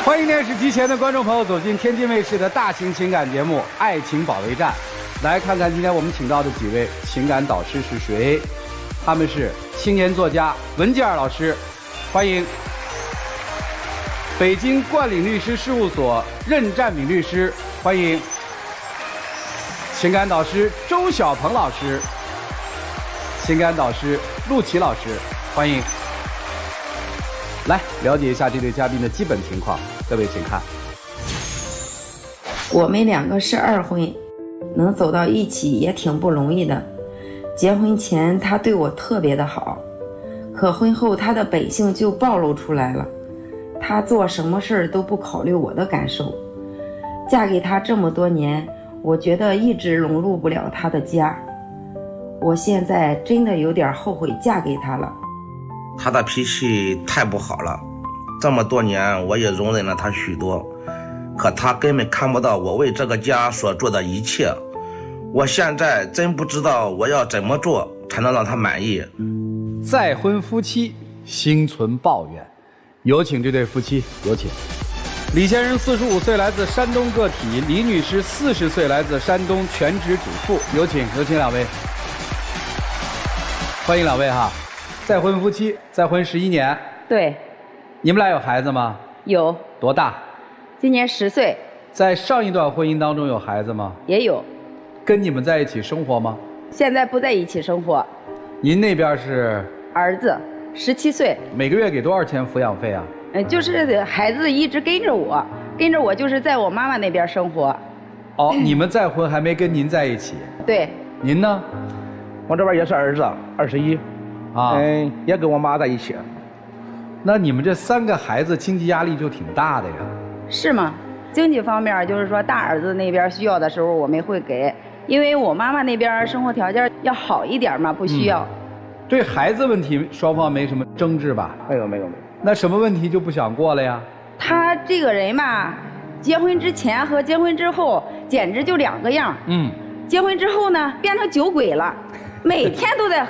欢迎电视机前的观众朋友走进天津卫视的大型情感节目《爱情保卫战》，来看看今天我们请到的几位情感导师是谁？他们是青年作家文吉尔老师，欢迎；北京冠岭律师事务所任占敏律师，欢迎；情感导师周小鹏老师，情感导师陆琪老师，欢迎。来了解一下这对嘉宾的基本情况，各位请看。我们两个是二婚，能走到一起也挺不容易的。结婚前他对我特别的好，可婚后他的本性就暴露出来了。他做什么事都不考虑我的感受。嫁给他这么多年，我觉得一直融入不了他的家。我现在真的有点后悔嫁给他了。他的脾气太不好了，这么多年我也容忍了他许多，可他根本看不到我为这个家所做的一切。我现在真不知道我要怎么做才能让他满意。再婚夫妻心存抱怨，有请这对夫妻，有请。李先生45岁，来自山东个体；李女士40岁，来自山东全职主妇。有请，有请两位。欢迎两位哈。再婚夫妻，再婚11年。对。你们俩有孩子吗？有。多大？今年10岁。在上一段婚姻当中有孩子吗？也有。跟你们在一起生活吗？现在不在一起生活。您那边是？儿子，17岁。每个月给多少钱抚养费啊？就是孩子一直跟着我就是在我妈妈那边生活。哦，你们再婚还没跟您在一起？对。您呢？我这边也是儿子，21。也跟我妈在一起。那你们这3个孩子经济压力就挺大的呀？是吗？经济方面就是说大儿子那边需要的时候我们会给，因为我妈妈那边生活条件要好一点嘛，不需要。对孩子问题双方没什么争执吧？没有。那什么问题就不想过了呀？他这个人嘛，结婚之前和结婚之后简直就2个样。结婚之后呢，变成酒鬼了。每天都在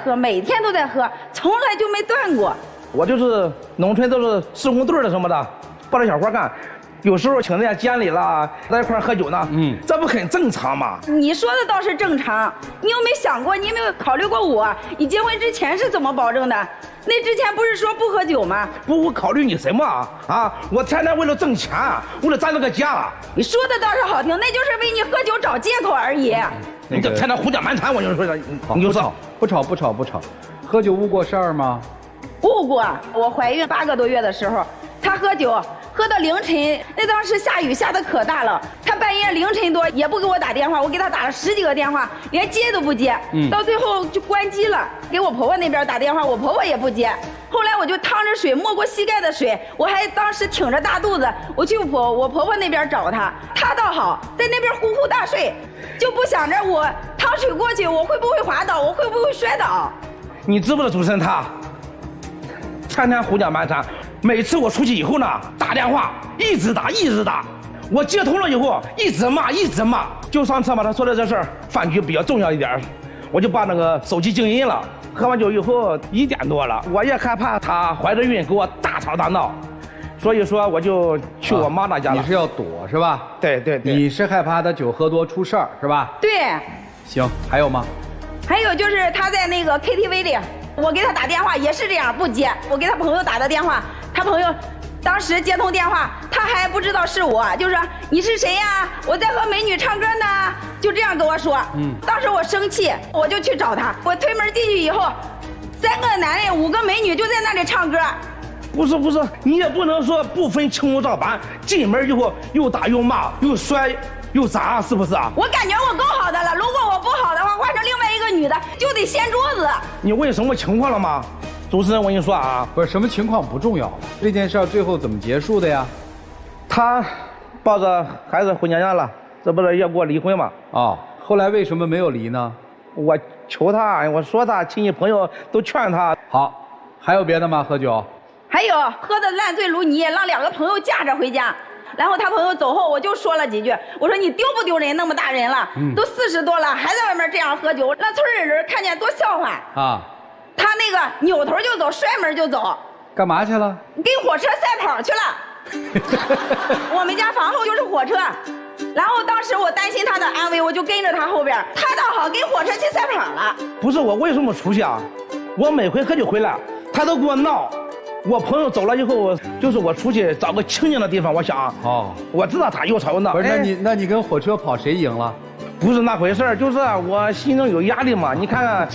喝，从来就没断过。我就是农村都是施工队的什么的，帮着小活干，有时候请人家监理了，在一块喝酒呢。这不很正常吗？你说的倒是正常，你有没有想过，你有没有考虑过我？你结婚之前是怎么保证的？那之前不是说不喝酒吗？不，我考虑你什么啊？我天天为了挣钱，为了咱这个家。你说的倒是好听，那就是为你喝酒找借口而已。你这天天胡搅蛮缠，我就说你就说不吵，喝酒误过事儿吗？误过。我怀孕8个多月的时候，他喝酒喝到凌晨，那当时下雨下得可大了，他半夜凌晨多也不给我打电话，我给他打了10几个电话，连接都不接。到最后就关机了，给我婆婆那边打电话，我婆婆也不接。后来我就趟着水，没过膝盖的水，我还当时挺着大肚子，我去我婆婆那边找他，他倒好，在那边呼呼大睡，就不想着我趟水过去，我会不会滑倒，我会不会摔倒。你知不知道主持人他天天胡搅蛮缠，每次我出去以后呢，打电话一直打，我接通了以后一直骂。就上次嘛，他说的这事儿，饭局比较重要一点，我就把那个手机静音了。喝完酒以后1点多了，我也害怕她怀着孕给我大吵大闹，所以说我就去我妈那家了。你是要躲是吧？对。你是害怕他酒喝多出事儿是吧？对。行，还有吗？还有就是他在那个 KTV 里，我给他打电话也是这样不接，我给他朋友打的电话，他朋友当时接通电话，他还不知道是我，就说你是谁呀？我在和美女唱歌呢，就这样跟我说。当时我生气，我就去找他，我推门进去以后，3个男人5个美女就在那里唱歌。不是，你也不能说不分青红皂白，进门以后又打又骂又摔又砸，是不是啊？我感觉我够好的了，如果我不好的话，换成另外一个女的就得掀桌子。你问什么情况了吗？主持人，我跟你说啊，不是什么情况不重要，这件事最后怎么结束的呀？他抱着孩子回娘家了，这不是要给我离婚吗？后来为什么没有离呢？我求他，我说他，亲戚朋友都劝他。好，还有别的吗？喝酒？还有喝得烂醉如泥，让2个朋友架着回家。然后他朋友走后，我就说了几句，我说你丢不丢人？那么大人了，都40多了，还在外面这样喝酒，让村里人看见多笑话啊！他那个扭头就走，摔门就走，干嘛去了？跟火车赛跑去了。我们家房后就是火车，然后当时我担心他的安危，我就跟着他后边，他倒好跟火车去赛跑了。不是我为什么出去啊？我每回喝酒回来，他都给我闹。我朋友走了以后，就是我出去找个清静的地方，我想，我知道他又吵又闹。不是，那你跟火车跑谁赢了？不是那回事儿，就是我心中有压力嘛。你看看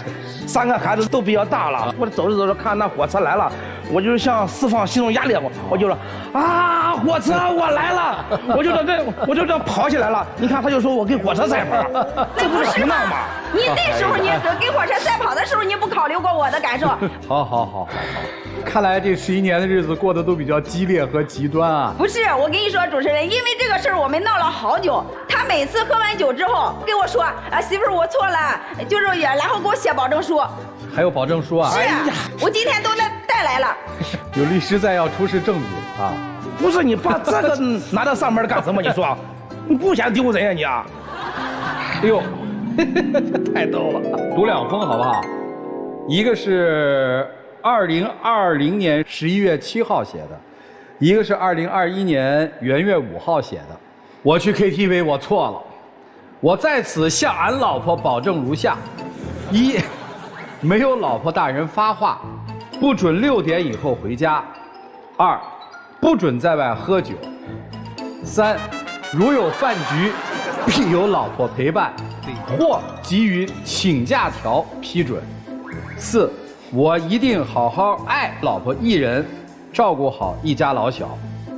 ，3个孩子都比较大了，我走着走着看那火车来了，我就是想释放心中压力，我就说啊，火车我来了，我就这样跑起来了。你看他就说我跟火车赛跑，这不是胡闹吗？你那时候你跟火车赛跑的时候，你不考虑过我的感受？好，看来这11年的日子过得都比较激烈和极端啊。不是，我跟你说，主持人，因为这个事儿我们闹了好久。他每次喝完酒之后跟我说啊，媳妇儿我错了，就是然后给我写保证书。还有保证书啊？是啊，我今天都带来了。有律师在，要出示证据啊。不是你把这个拿到上门干什么？你说，你不嫌丢人呀你？哎呦，这太逗了。读2封好不好？一个是2020年11月7号写的，一个是2021年元月5号写的。我去 KTV， 我错了。我在此向俺老婆保证如下：一，没有老婆大人发话，不准6点以后回家；二，不准在外喝酒；三，如有饭局，必有老婆陪伴，或给予请假条批准；四，我一定好好爱老婆一人，照顾好一家老小；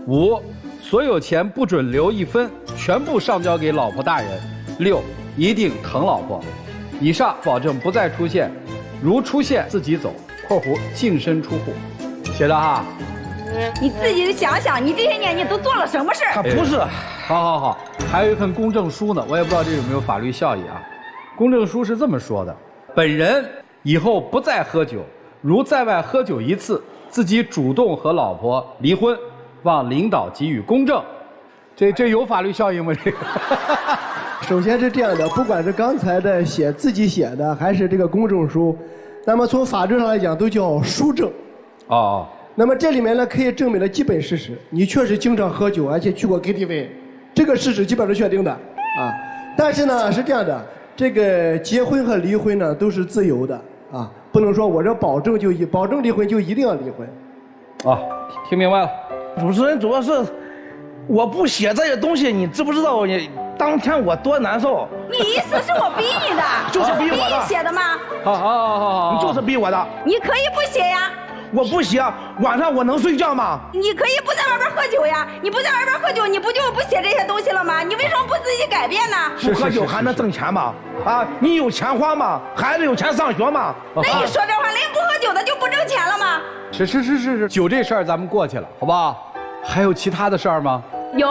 五，所有钱不准留1分，全部上交给老婆大人；六，一定疼老婆。以上保证不再出现，如出现自己走（括弧净身出户）。写的哈。你自己想想，你这些年你都做了什么事儿？他不是。好，还有一份公证书呢，我也不知道这有没有法律效益啊。公证书是这么说的：本人以后不再喝酒，如在外喝酒1次，自己主动和老婆离婚，望领导给予公证。这有法律效应吗？这个？首先是这样的，不管是刚才的自己写的，还是这个公证书，那么从法律上来讲都叫书证。哦。那么这里面呢，可以证明了基本事实，你确实经常喝酒，而且去过 KTV， 这个事实基本是确定的啊。但是呢，是这样的，这个结婚和离婚呢都是自由的啊，不能说我这保证离婚就一定要离婚。啊，听明白了。主持人主要是我不写这些东西，你知不知道你当天我多难受？你意思是我逼你的？就是逼我的。逼你写的吗？好，你就是逼我的。你可以不写呀。我不写，晚上我能睡觉吗？你可以不在外边喝酒呀，你不在外边喝酒，你不就不写这些东西了吗？你为什么不自己改变呢？不喝酒还能挣钱吗？啊，你有钱花吗？孩子有钱上学吗？那你说这话，人不喝酒的就不挣钱了吗？是，酒这事儿咱们过去了，好不好？还有其他的事儿吗？有，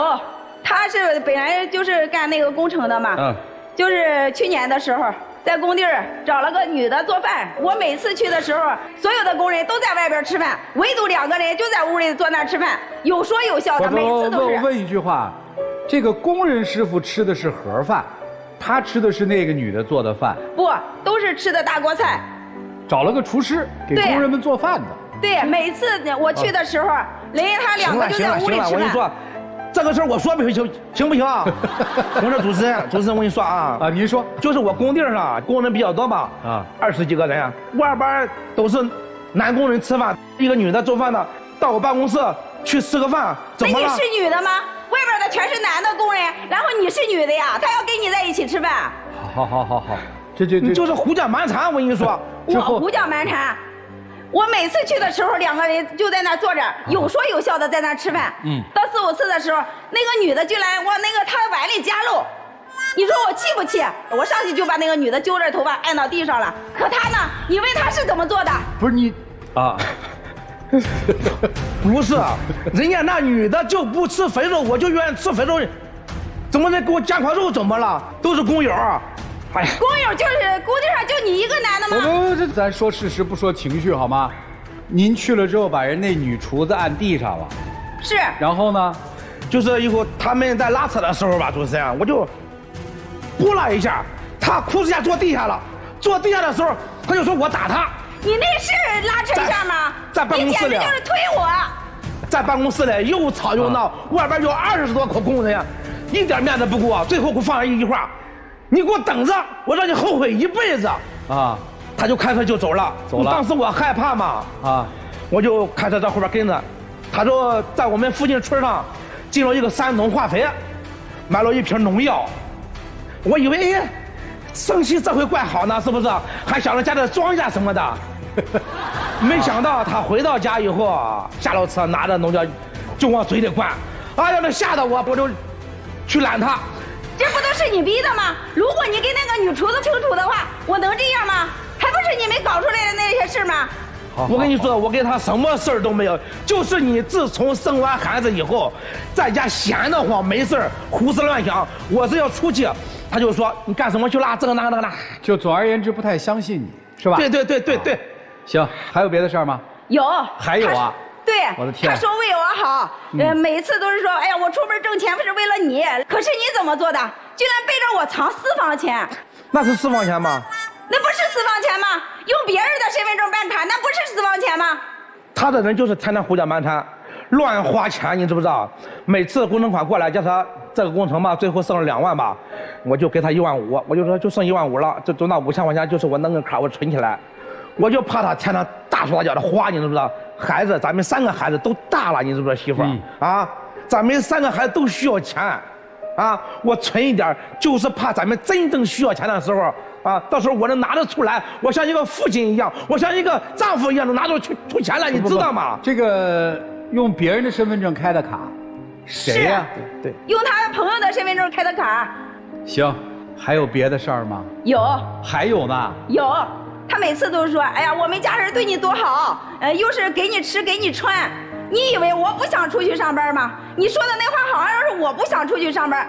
他是本来就是干那个工程的嘛，就是去年的时候。在工地找了个女的做饭，我每次去的时候，所有的工人都在外边吃饭，唯独2个人就在屋里坐那吃饭，有说有笑的，每次都是。我问一句话，这个工人师傅吃的是盒饭，他吃的是那个女的做的饭？不，都是吃的大锅菜。找了个厨师给工人们做饭的。对，每次我去的时候，人家他2个就在屋里吃饭。我跟你说。这个事儿我说不行，行不行啊？我说主持人，我跟你说啊，您说，就是我工地上工人比较多嘛，20几个人，外边都是男工人吃饭，一个女的做饭的，到我办公室去吃个饭，怎么了？那你是女的吗？外边的全是男的工人，然后你是女的呀，他要跟你在一起吃饭。好，这你就是胡搅蛮缠，我跟你说，我胡搅蛮缠。我每次去的时候，2个人就在那坐着，有说有笑的在那吃饭。到4、5次的时候，那个女的就来往那个她的碗里夹肉，你说我气不气？我上去就把那个女的揪着头发按到地上了。可她呢？你问她是怎么做的？不是你啊，不是，人家那女的就不吃肥肉，我就愿意吃肥肉，怎么能给我夹块肉？怎么了？都是工友。工友就是工地上就你一个男的吗？不，咱说事实不说情绪好吗？您去了之后把人那女厨子按地上了，是。然后呢，就是以后他们在拉扯的时候吧，主持人，我就拨了一下，他裤子下坐地下了，坐地下的时候他就说我打他。你那是拉扯一下吗？在办公室里。你简直就是推我。在办公室里又吵又闹，外边有20多口工人，一点面子不顾，最后给我放上一句话：“你给我等着，我让你后悔一辈子。”啊，他就开车就走了。当时我害怕嘛，啊，我就开车在后边跟着。他就在我们附近村上进了一个山东化肥，买了一瓶农药。我以为生气这回怪好呢，是不是？还想着家里庄稼什么的。没想到他回到家以后，下了车拿着农药就往嘴里灌，哎呀，那吓得我就去拦他。这不都是你逼的吗？如果你跟那个女厨子清楚的话，我能这样吗？还不是你没搞出来的那些事吗？我跟你说，我跟他什么事儿都没有，就是你自从生完孩子以后，在家闲得慌，没事胡思乱想。我是要出去，他就说你干什么去了？这个那个那个。就总而言之，不太相信你，是吧？对。行，还有别的事儿吗？有。还有啊？对，我的天！他说为我好，每次都是说，哎呀，我出门挣钱不是为了你，可是你怎么做的？居然背着我藏私房钱。那是私房钱吗？那不是私房钱吗？用别人的身份证办卡，那不是私房钱吗？他这人就是天天胡搅蛮缠，乱花钱，你知不知道？每次工程款过来，叫他这个工程吧，最后剩了2万吧，我就给他1万5，我就说就剩1万5了，就那5000块钱，就是我弄个卡我存起来，我就怕他天天大手大脚的花，你知不知道？孩子，咱们3个孩子都大了，你知不知道，媳妇儿、啊？咱们3个孩子都需要钱，啊，我存一点，就是怕咱们真正需要钱的时候。啊，到时候我能拿得出来，我像一个父亲一样，我像一个丈夫一样，能拿出出钱来，你知道吗？这个用别人的身份证开的卡，谁呀？对，用他朋友的身份证开的卡。行，还有别的事儿吗？有。还有呢？有，他每次都说，哎呀，我们家人对你多好，又是给你吃给你穿，你以为我不想出去上班吗？你说的那话好像是我不想出去上班，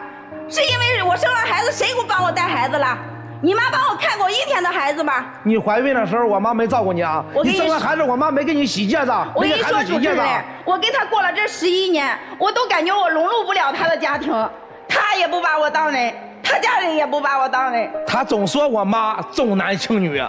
是因为我生了孩子，谁给我帮我带孩子了？你妈帮我看过1天的孩子吗？你怀孕的时候，我妈没照顾你啊。你生完孩子，我妈没给你洗戒指，我跟你说，主持人，我跟他过了这11年，我都感觉我融入不了他的家庭，他也不把我当人，他家人也不把我当人。他总说我妈重男轻女，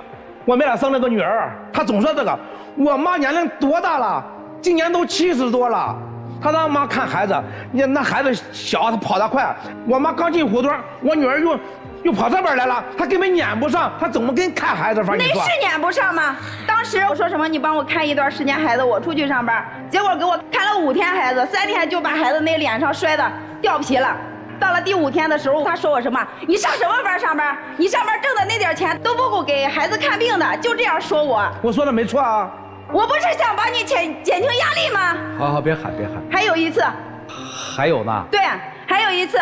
我没俩生了个女儿，他总说这个。我妈年龄多大了？今年都70多了。他让妈看孩子，那孩子小，他跑得快。我妈刚进胡同，我女儿又跑这边来了，他根本撵不上，他怎么跟看孩子法？那是撵不上吗？当时我说什么，你帮我看一段时间孩子，我出去上班，结果给我看了5天孩子，3天就把孩子那脸上摔得掉皮了。到了第5天的时候，他说我什么？你上什么班上班？你上班挣的那点钱都不够给孩子看病的，就这样说我。我说的没错啊。我不是想帮你减轻压力吗？好，别喊。还有一次。还有呢？对，还有一次。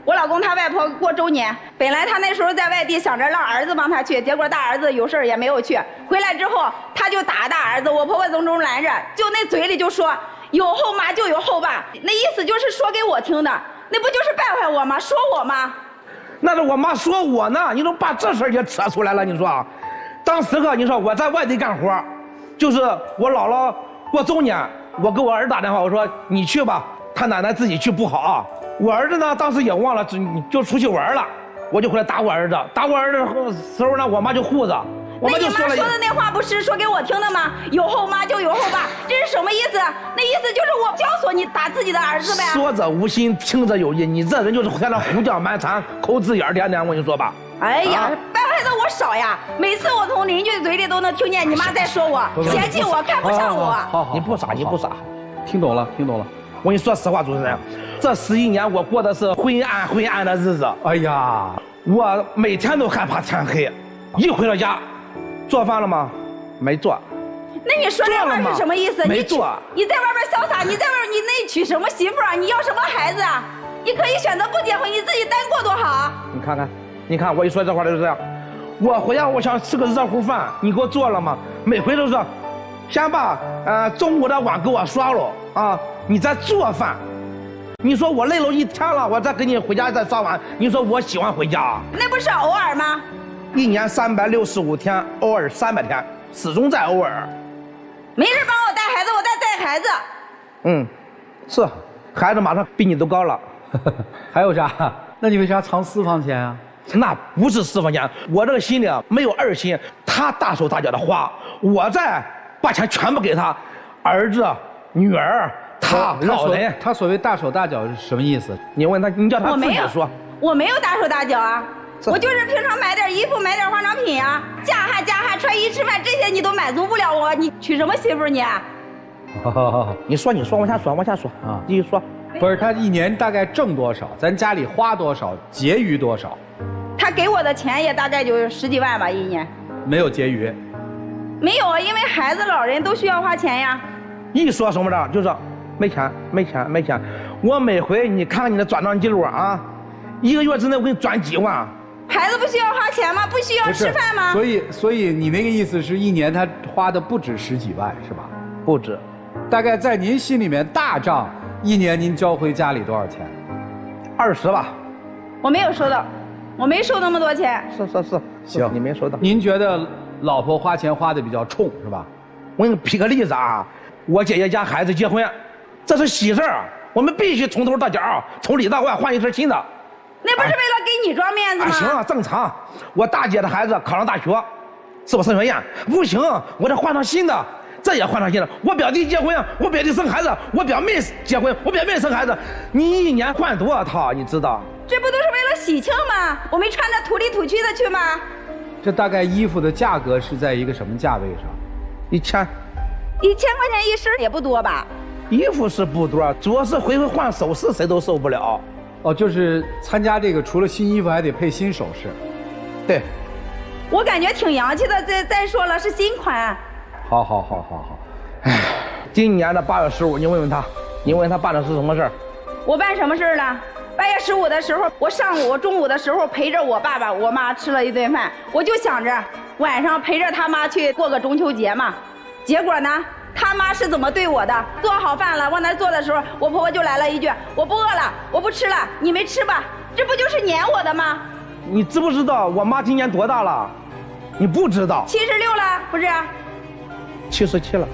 我老公他外婆过周年，本来他那时候在外地想着让儿子帮他去，结果大儿子有事也没有去。回来之后他就打大儿子，我婆婆从中拦着，就那嘴里就说有后妈就有后爸，那意思就是说给我听的，那不就是败坏我吗？说我吗？那是我妈说我呢，你都把这事儿也扯出来了，你说？当时你说我在外地干活，就是我姥姥过周年，我给我儿子打电话，我说你去吧，他奶奶自己去不好。我儿子呢，当时也忘了，就出去玩了，我就回来打我儿子。打我儿子的时候呢，我妈就护着。我妈就说了。那你妈说的那话不是说给我听的吗？有后妈就有后爸，这是什么意思？那意思就是我教唆你打自己的儿子呗。说者无心，听者有意，你这人就是在那胡搅蛮缠、抠字眼点点，我跟你说吧。哎呀，败坏的我少呀！每次我从邻居嘴里都能听见你妈在说我，嫌弃我，看不上我。好，你不傻，你不傻。听懂了。我跟你说实话，主持人，这11年我过的是昏暗的日子。哎呀，我每天都害怕天黑，一回到家，做饭了吗？没做。那你说这话是什么意思？没做。你在外边潇洒，你在外边你那娶什么媳妇啊？你要什么孩子啊？你可以选择不结婚，你自己单过多好。你看，我一说这话就是这样。我回家我想吃个热乎饭，你给我做了吗？每回都是，先把中午的碗给我刷了啊。你在做饭，你说我累了1天了，我再给你回家再刷碗，你说我喜欢回家？那不是偶尔吗？1年365天，偶尔300天，始终在偶尔。没人帮我带孩子，我再带孩子。是，孩子马上比你都高了。还有啥？那你为啥藏私房钱啊？那不是私房钱，我这个心里没有2心，他大手大脚的花，我再把钱全部给他，儿子、女儿。他老人，他所谓大手大脚是什么意思？你问他，你叫他自己说。我没有大手大脚啊，我就是平常买点衣服，买点化妆品啊，家汉穿衣吃饭这些你都满足不了我，你娶什么媳妇你？你说，往下说啊，继续说。不是他一年大概挣多少？咱家里花多少？结余多少？他给我的钱也大概就10几万吧，一年。没有结余？没有，因为孩子老人都需要花钱呀。一说什么的，就说没钱。我每回你看看你的转账记录啊，一个月之内我给你转几万。孩子不需要花钱吗？不需要吃饭吗？所以你那个意思是一年他花的不止10几万是吧？不止。大概在您心里面大账，一年您交回家里多少钱？20吧。我没有收到，我没收那么多钱。是，行，你没收到。您觉得老婆花钱花的比较冲是吧？我给你举个例子啊，我姐姐家孩子结婚，这是喜事儿，我们必须从头到脚，从里到外换一身新的。那不是为了给你装面子吗？行啊，正常。我大姐的孩子考上大学，是我升学宴，不行，我得换上新的。这也换上新的。我表弟结婚，我表弟生孩子，我表妹结婚，我表妹生孩子。你一年换多少套？你知道？这不都是为了喜庆吗？我没穿着土里土气的去吗？这大概衣服的价格是在一个什么价位上？1000块钱一身也不多吧？衣服是不多，主要是回回换首饰，谁都受不了。哦，就是参加这个，除了新衣服还得配新首饰。对。我感觉挺洋气的。再说了，是新款。好。哎，今年的8月15，你问问他办的是什么事儿？我办什么事儿了？8月15的时候，我上午、中午的时候陪着我爸爸、我妈吃了一顿饭，我就想着晚上陪着他妈去过个中秋节嘛。结果呢，他妈是怎么对我的？做好饭了，往那坐的时候，我婆婆就来了一句：“我不饿了，我不吃了，你没吃吧？”这不就是撵我的吗？你知不知道我妈今年多大了？你不知道？76了，不是？77了。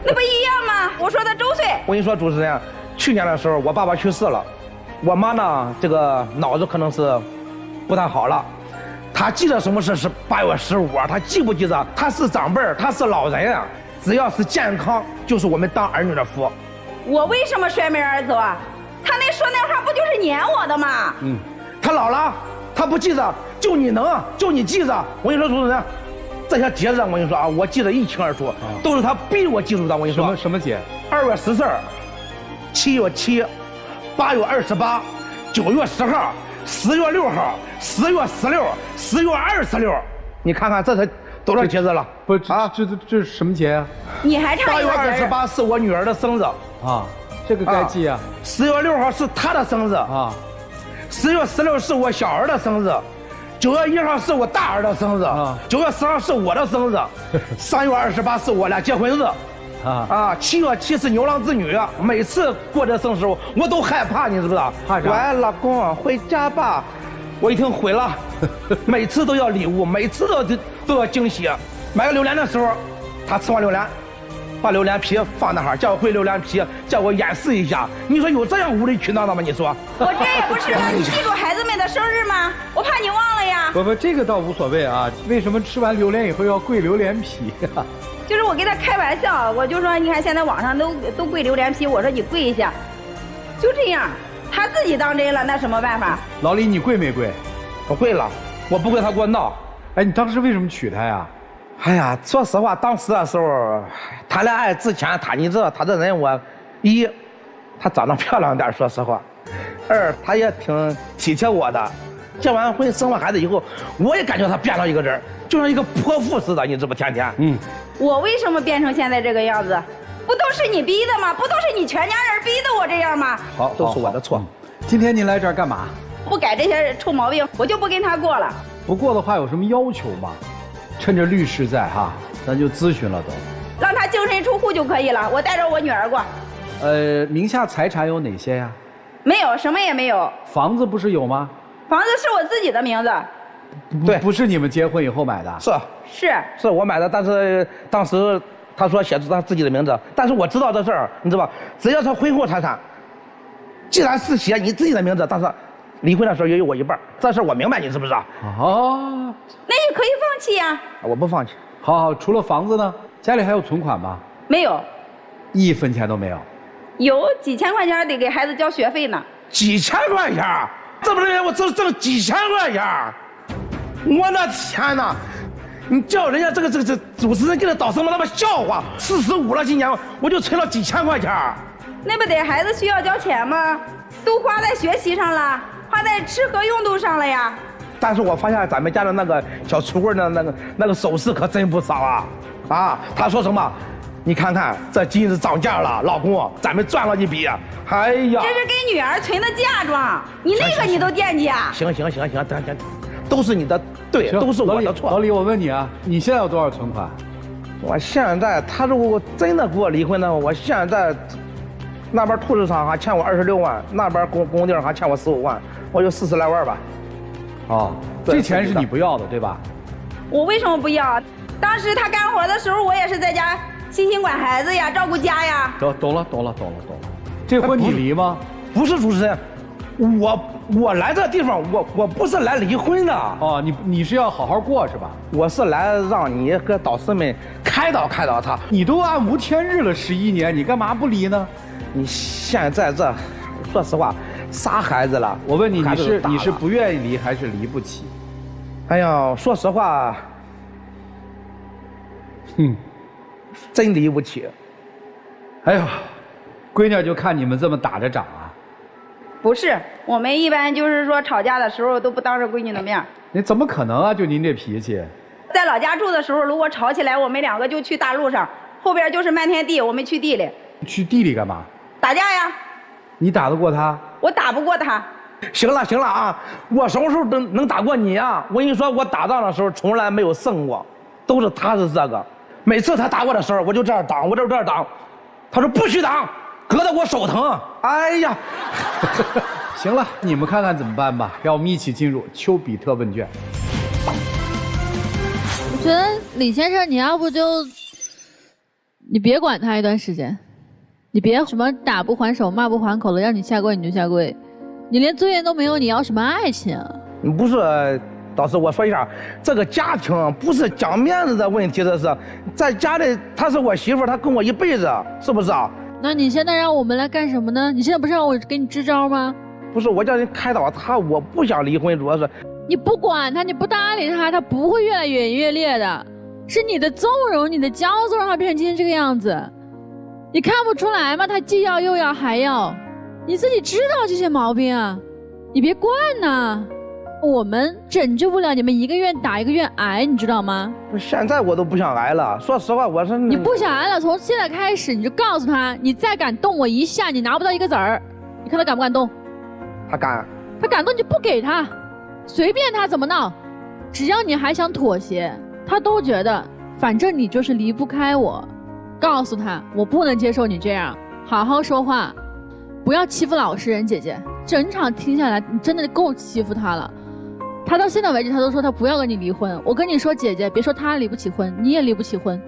那不一样吗？我说的周岁。我跟你说，主持人，去年的时候我爸爸去世了，我妈呢这个脑子可能是不太好了，她记得什么事是8月15，她记不记得？她是长辈儿，她是老人啊，只要是健康，就是我们当儿女的福。我为什么摔门而走啊？他说那话不就是撵我的吗？他老了，他不记得，就你能，就你记着。我跟你说，主持人，这些节日我跟你说啊，我记得一清二楚，都是他逼我记住的。我跟你说，什么节？2月14、7月7、8月28、9月10号、10月6号、10月16、10月26。你看看，这才多少节日了？不是啊，这是什么节啊？你还差一个节日。8月28是我女儿的生日啊，这个该记啊。10月6号是她的生日啊。10月16是我小儿的生日，9月1号是我大儿的生日，9月10号是我的生日，3月28是我俩结婚日， 7月7是牛郎织女。每次过这生日我都害怕，你知不知道？怕啥？喂，老公，回家吧。我一听毁了，每次都要礼物，每次都要惊喜。买个榴莲的时候，他吃完榴莲，把榴莲皮放那哈，叫我回榴莲皮，叫我演示一下。你说有这样无理取闹的吗？你说？我这也不是让你记住孩子们的生日吗？我怕你忘了呀。不，这个倒无所谓啊。为什么吃完榴莲以后要跪榴莲皮啊？就是我跟他开玩笑，我就说，你看现在网上都跪榴莲皮，我说你跪一下，就这样。他自己当真了，那什么办法？老李，你跪没跪？我跪了，我不跪他给我闹。哎，你当时为什么娶她呀？哎呀，说实话，当时的时候谈恋爱之前，他这人他长得漂亮点，说实话；2，他也挺体贴我的。结完婚生完孩子以后，我也感觉他变了一个人，就像一个泼妇似的，你知不？天天。我为什么变成现在这个样子？不都是你逼的吗？不都是你全家人逼的我这样吗？好，都是我的错。今天您来这儿干嘛？不改这些臭毛病，我就不跟他过了。不过的话有什么要求吗？趁着律师在哈，咱就咨询了都。让他净身出户就可以了，我带着我女儿过。名下财产有哪些呀？没有，什么也没有。房子不是有吗？房子是我自己的名字。对，不是你们结婚以后买的。是我买的，但是当时他说写出他自己的名字，但是我知道这事儿，你知道吧？只要是婚后财产，既然是写你自己的名字，但是离婚的时候也有我一半，这事儿我明白，你知不知道？哦，那也可以放弃呀。我不放弃。好，除了房子呢，家里还有存款吗？没有。1分钱都没有？有几千块钱得给孩子交学费呢。几千块钱，这么多年我挣几千块钱，我的天哪！你叫人家这个主持人给他导什么他妈笑话？45了，今年我就存了几千块钱。那不得孩子需要交钱吗？都花在学习上了，花在吃喝用度上了呀。但是我发现咱们家的那个小橱柜的那个首饰可真不少啊！啊，他说什么？你看看这金子涨价了，老公，咱们赚了一笔。哎呀，这是给女儿存的嫁妆，你那个你都惦记啊？行，等，都是你的，对，都是我的错。老李，我问你啊，你现在有多少存款？我现在，他如果真的给我离婚的话，我现在那边兔市场还欠我26万，那边工地还欠我15万，我有40来万吧。哦，这钱是你不要的，对吧？我为什么不要？当时他干活的时候，我也是在家辛辛管孩子呀，照顾家呀。懂了。这婚你离吗？不是主持人，我来这地方，我不是来离婚的。哦，你是要好好过是吧？我是来让你和导师们开导他。你都暗无天日了11年，你干嘛不离呢？你现在这，说实话，啥孩子了？我问你，你是不愿意离还是离不起？哎呀，说实话，真离不起。哎呦，闺女就看你们这么打着长啊。不是，我们一般就是说吵架的时候都不当着闺女的面。你怎么可能啊？就您这脾气。在老家住的时候，如果吵起来，我们2个就去大路上，后边就是漫天地，我们去地里。去地里干嘛？打架呀。你打得过他？我打不过他。行了啊，我什么时候能打过你啊？我跟你说，我打仗的时候从来没有胜过，都是他是这个。每次他打我的时候，我就这样挡，他说不许挡，隔得我手疼。哎呀，行了，你们看看怎么办吧。让我们一起进入丘比特问卷。我觉得李先生，你要不就你别管他一段时间，你别什么打不还手骂不还口的，让你下跪你就下跪，你连尊严都没有，你要什么爱情啊？不是。导师，我说一下，这个家庭不是讲面子的问题，这是在家里，她是我媳妇，她跟我一辈子，是不是啊？那你现在让我们来干什么呢？你现在不是让我给你支招吗？不是，我叫人开导她，我不想离婚，主要是你不管他，你不搭理他，他不会越来越演越烈的，是你的纵容、你的骄纵让他变成今天这个样子，你看不出来吗？他既要又要还要，你自己知道这些毛病啊，你别惯呐。我们拯救不了你们，一个愿打一个愿挨，你知道吗？现在我都不想挨了，说实话，我是你不想挨了，从现在开始你就告诉他，你再敢动我一下，你拿不到一个子儿，你看他敢不敢动？他敢动你就不给他，随便他怎么闹，只要你还想妥协，他都觉得反正你就是离不开我。告诉他，我不能接受你这样，好好说话，不要欺负老实人。姐姐，整场听下来，你真的够欺负他了。他到现在为止，他都说他不要跟你离婚。我跟你说，姐姐，别说他离不起婚，你也离不起婚。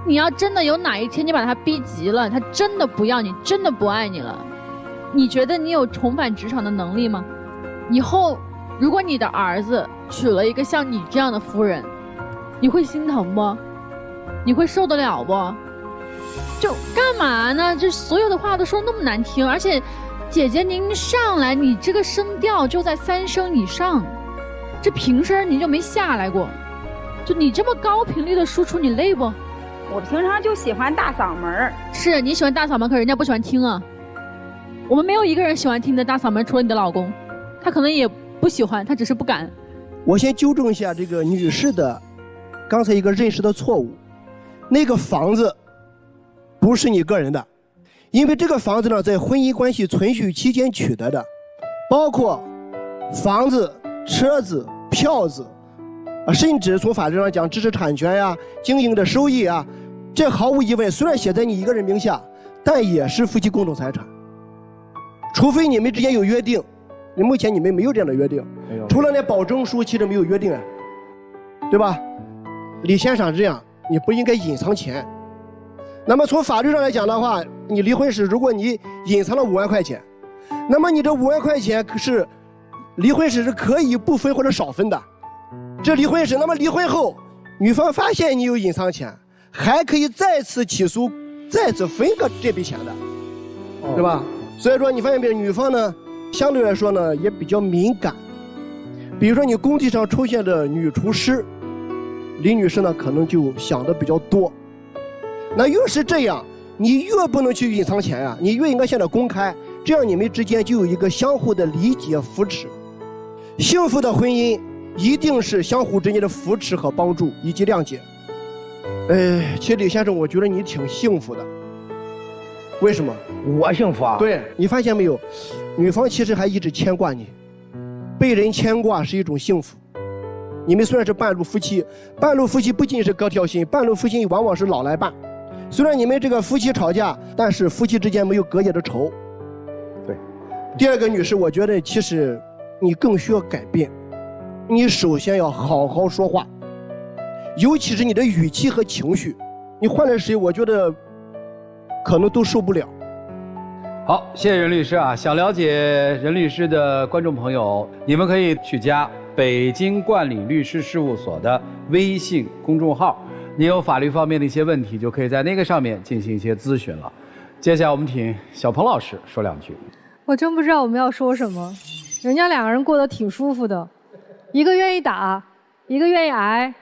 你要真的有哪一天你把他逼急了，他真的不要你，真的不爱你了，你觉得你有重返职场的能力吗？以后如果你的儿子娶了一个像你这样的夫人，你会心疼不？你会受得了不？就干嘛呢？这所有的话都说那么难听，而且姐姐您上来，你这个声调就在3声以上。这平声你就没下来过，就你这么高频率的输出，你累不？我平常就喜欢大嗓门。是你喜欢大嗓门，可人家不喜欢听啊。我们没有一个人喜欢听的大嗓门，除了你的老公，他可能也不喜欢，他只是不敢。我先纠正一下这个女士的刚才一个认识的错误，那个房子不是你个人的，因为这个房子呢在婚姻关系存续期间取得的，包括房子、车子、票子，甚至从法律上讲知识产权呀、经营的收益啊，这毫无疑问，虽然写在你一个人名下，但也是夫妻共同财产。除非你们之间有约定，目前你们没有这样的约定，除了那保证书，其实没有约定啊，对吧？李先生这样，你不应该隐藏钱。那么从法律上来讲的话，你离婚时，如果你隐藏了5万块钱，那么你这5万块钱是离婚时是可以不分或者少分的。这离婚时，那么离婚后，女方发现你有隐藏钱，还可以再次起诉再次分割这笔钱的，对吧？所以说你发现没有，女方呢相对来说呢也比较敏感。比如说你工地上出现的女厨师，李女士呢可能就想的比较多。那越是这样，你越不能去隐藏钱啊，你越应该现在公开，这样你们之间就有一个相互的理解扶持。幸福的婚姻一定是相互之间的扶持和帮助以及谅解。其实李先生，我觉得你挺幸福的。为什么？我幸福啊？对，你发现没有，女方其实还一直牵挂你，被人牵挂是一种幸福。你们虽然是半路夫妻，半路夫妻不仅是各条心，半路夫妻往往是老来伴。虽然你们这个夫妻吵架，但是夫妻之间没有隔夜的仇。对。第二个女士，我觉得其实你更需要改变，你首先要好好说话，尤其是你的语气和情绪，你换了谁，我觉得可能都受不了。好，谢谢任律师啊！想了解任律师的观众朋友，你们可以去加北京冠理律师事务所的微信公众号，你有法律方面的一些问题，就可以在那个上面进行一些咨询了。接下来我们请小鹏老师说两句。我真不知道我们要说什么，人家两个人过得挺舒服的，一个愿意打，一个愿意挨。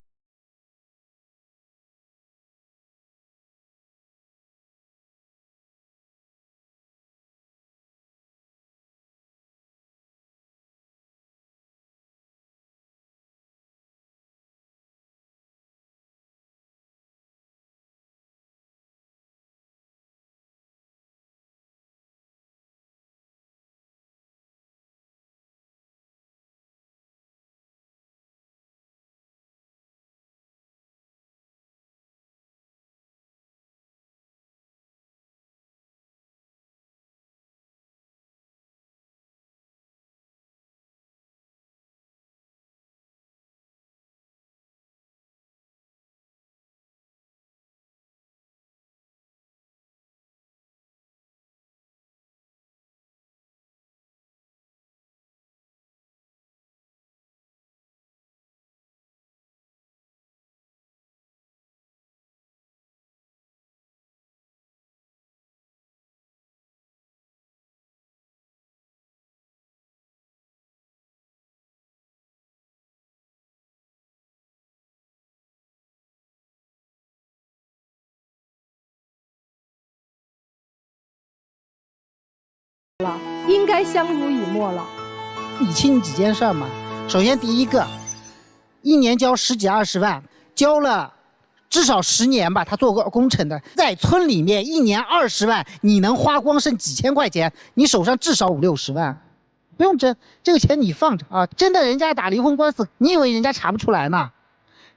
应该相濡以沫了。理清几件事嘛。首先，第一个，一年交10几20万，交了至少10年吧。他做过工程的，在村里面1年20万，你能花光剩几千块钱，你手上至少50、60万，不用争，这个钱你放着啊。真的，人家打离婚官司，你以为人家查不出来呢？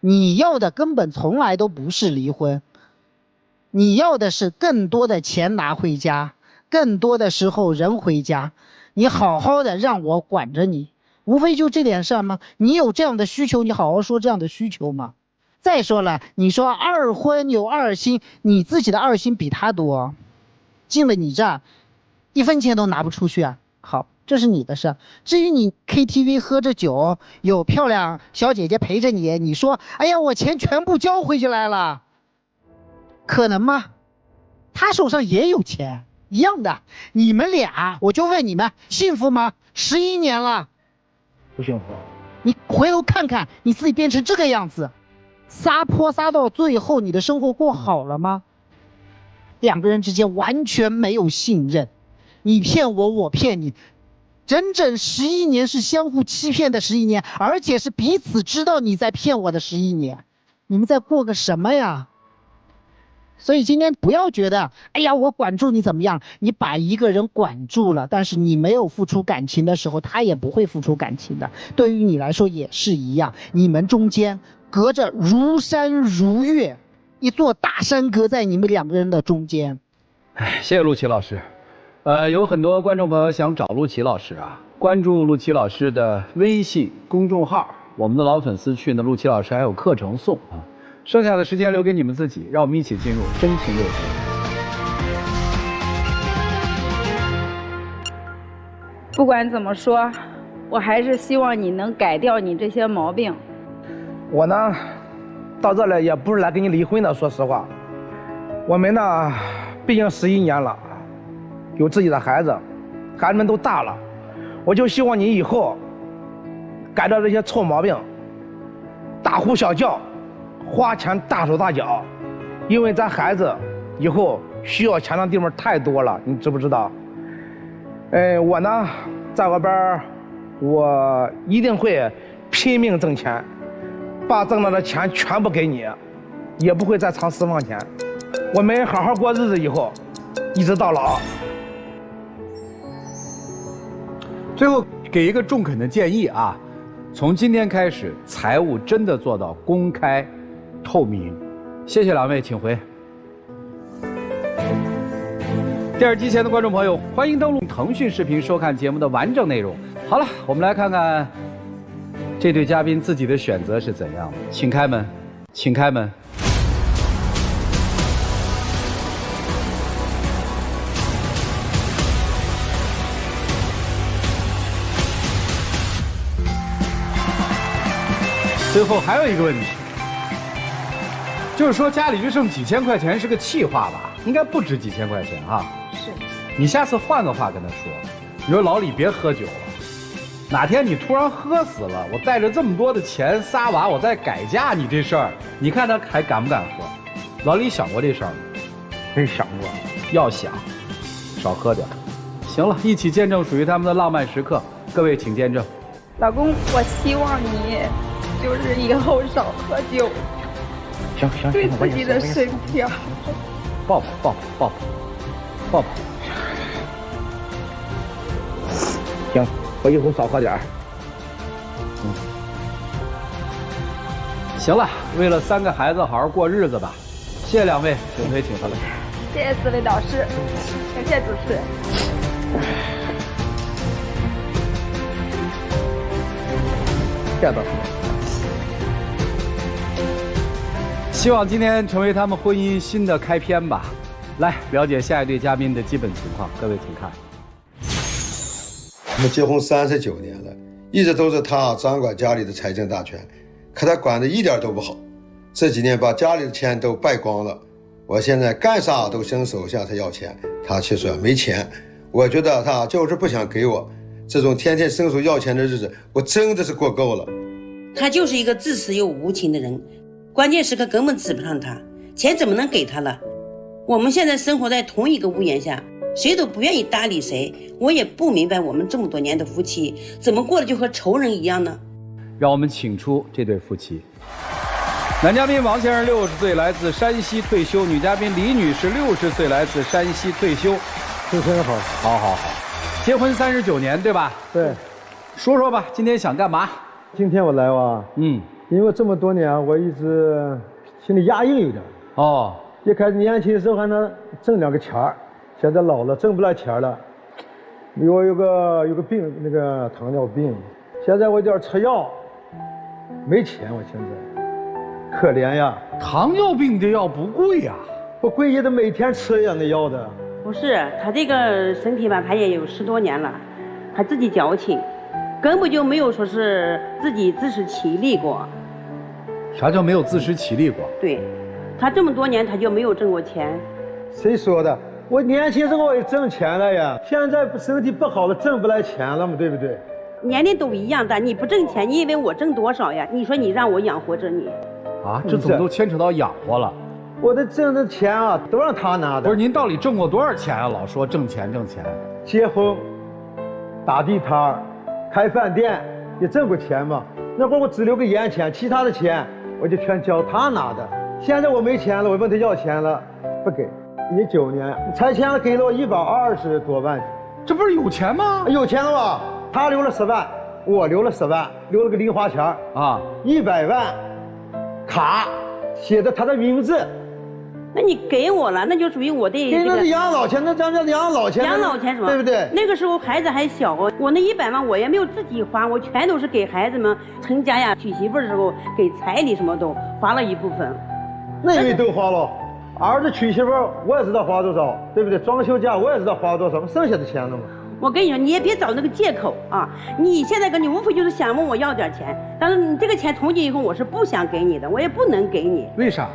你要的根本从来都不是离婚，你要的是更多的钱拿回家。更多的时候人回家，你好好的让我管着你，无非就这点事儿吗？你有这样的需求，你好好说这样的需求吗？再说了，你说二婚有二心，你自己的二心比他多，进了你这儿1分钱都拿不出去啊。好，这是你的事。至于你 KTV 喝着酒，有漂亮小姐姐陪着你，你说哎呀我钱全部交回去来了，可能吗？他手上也有钱一样的，你们俩，我就问你们，幸福吗？11年了，不幸福。你回头看看，你自己变成这个样子，撒泼撒到最后，你的生活过好了吗？两个人之间完全没有信任，你骗我，我骗你，整整11年是相互欺骗的11年，而且是彼此知道你在骗我的11年，你们在过个什么呀？所以今天不要觉得，哎呀，我管住你怎么样？你把一个人管住了，但是你没有付出感情的时候，他也不会付出感情的。对于你来说也是一样，你们中间隔着如山如岳，一座大山隔在你们两个人的中间。谢谢陆琪老师。有很多观众朋友想找陆琪老师啊，关注陆琪老师的微信公众号，我们的老粉丝群呢，陆琪老师还有课程送啊。剩下的时间留给你们自己，让我们一起进入真情流露。不管怎么说，我还是希望你能改掉你这些毛病。我呢，到这来也不是来跟你离婚的，说实话，我们呢毕竟11年了，有自己的孩子，孩子们都大了，我就希望你以后改掉这些臭毛病，大呼小叫，花钱大手大脚，因为咱孩子以后需要钱的地方太多了，你知不知道？我呢，在外边，我一定会拼命挣钱，把挣到的钱全部给你，也不会再藏私房钱。我们好好过日子以后，一直到老。最后给一个中肯的建议啊，从今天开始，财务真的做到公开透明。谢谢两位，请回。电视机前的观众朋友，欢迎登录腾讯视频收看节目的完整内容。好了，我们来看看这对嘉宾自己的选择是怎样的。请开门，请开门。最后还有一个问题，就是说家里就剩几千块钱是个气话吧？应该不止几千块钱哈。是。你下次换个话跟他说，你说老李别喝酒了，哪天你突然喝死了，我带着这么多的钱仨娃，我再改嫁你这事儿，你看他还敢不敢喝？老李想过这事儿吗？没想过。要想，少喝点。行了，一起见证属于他们的浪漫时刻，各位请见证。老公，我希望你就是以后少喝酒，行，对自己的身体好。抱抱抱抱抱抱。行，我以后少喝点儿。行了，为了3个孩子好好过日子吧。谢谢两位，请回，请回来。谢谢4位导师，感谢主持人。谢谢导师。希望今天成为他们婚姻新的开篇吧。来了解下一对嘉宾的基本情况，各位请看。我们结婚39年了，一直都是他掌管家里的财政大权，可他管的一点都不好。这几年把家里的钱都败光了，我现在干啥都伸手向他要钱，他却说没钱。我觉得他就是不想给我，这种天天伸手要钱的日子，我真的是过够了。他就是一个自私又无情的人，关键时刻根本指不上他，钱怎么能给他了？我们现在生活在同一个屋檐下，谁都不愿意搭理谁，我也不明白我们这么多年的夫妻怎么过得就和仇人一样呢？让我们请出这对夫妻。男嘉宾王先生60岁，来自山西退休；女嘉宾李女士60岁，来自山西退休。主持人好，好，结婚39年对吧？对。说说吧，今天想干嘛？今天我来哇，因为这么多年我一直心里压抑有点。哦。一开始年轻的时候还能挣2个钱儿，现在老了挣不来钱了。我有个病，那个糖尿病，现在我有点吃药，没钱，我现在可怜呀。糖尿病的药不贵呀，不贵也得每天吃呀，那药的。不是，他这个身体吧，他也有10多年了，他自己矫情，根本就没有说是自己自食其力过。啥叫没有自食其力过？对，他这么多年他就没有挣过钱。谁说的？我年轻时候也挣钱了呀，现在身体不好了，挣不来钱了嘛，对不对？年龄都一样大，你不挣钱，你以为我挣多少呀？你说你让我养活着你？啊，这怎么都牵扯到养活了？我的挣的钱啊，都让他拿的。不是，您到底挣过多少钱啊？老说挣钱。结婚、打地摊、开饭店，也挣过钱嘛。那会儿我只留个盐钱，其他的钱我就全交他拿的。现在我没钱了，我问他要钱了，不给。19年拆迁了，给了我120多万，这不是有钱吗？有钱了吧？他留了10万，我留了10万，留了个零花钱啊，100万，卡写的他的名字。那你给我了，那就属于我的。给那是养老钱，那叫养老钱。养老钱什么？对不对？那个时候孩子还小，我那100万我也没有自己花，我全都是给孩子们成家呀、娶媳妇的时候给彩礼什么都花了一部分。那因为都花了。儿子娶媳妇我也知道花多少，对不对？装修价我也知道花多少，剩下的钱了嘛。我跟你说，你也别找那个借口啊！你现在跟你无非就是想问我要点钱，但是你这个钱从今以后我是不想给你的，我也不能给你。为啥？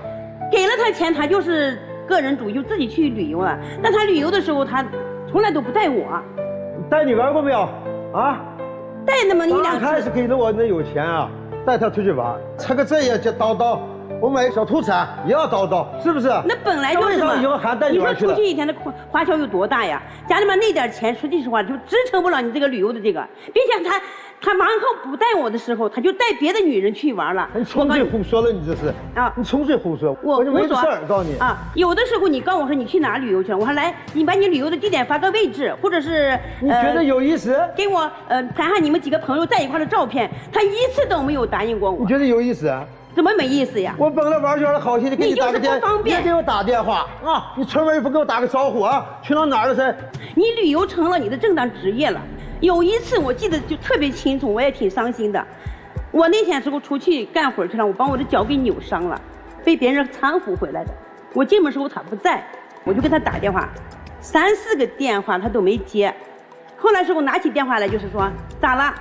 给了他钱，他就是个人主义，就自己去旅游了。但他旅游的时候，他从来都不带我。带你玩过没有？啊？带那么一两次。刚开始给了我那有钱啊，带他出去玩，吃个这也叫叨叨。我买小土产也要叨叨，是不是？那本来就是嘛。以后还带你玩去了。你说出去一天的花销有多大呀？家里面那点钱，说句实话就支撑不了你这个旅游的这个。并且他完后不带我的时候，他就带别的女人去玩了。你充嘴胡说了，你这是啊！你充嘴胡说，我就没事儿告诉你啊。有的时候你告诉我说你去哪旅游去了，我说来，你把你旅游的地点发个位置，或者是你觉得有意思，给我谈谈你们几个朋友在一块的照片，他一次都没有答应过我。你觉得有意思啊？怎么没意思呀？我本来玩圈的好心的给你打个电话，别给我打电话啊！你出门也不给我打个招呼啊？去到哪儿了噻？你旅游成了你的正当职业了。有一次我记得就特别清楚，我也挺伤心的。我那天时候出去干活去了，我把我的脚给扭伤了，被别人搀扶回来的。我进门时候他不在，我就给他打电话，3、4个电话他都没接。后来时候拿起电话来就是说咋了？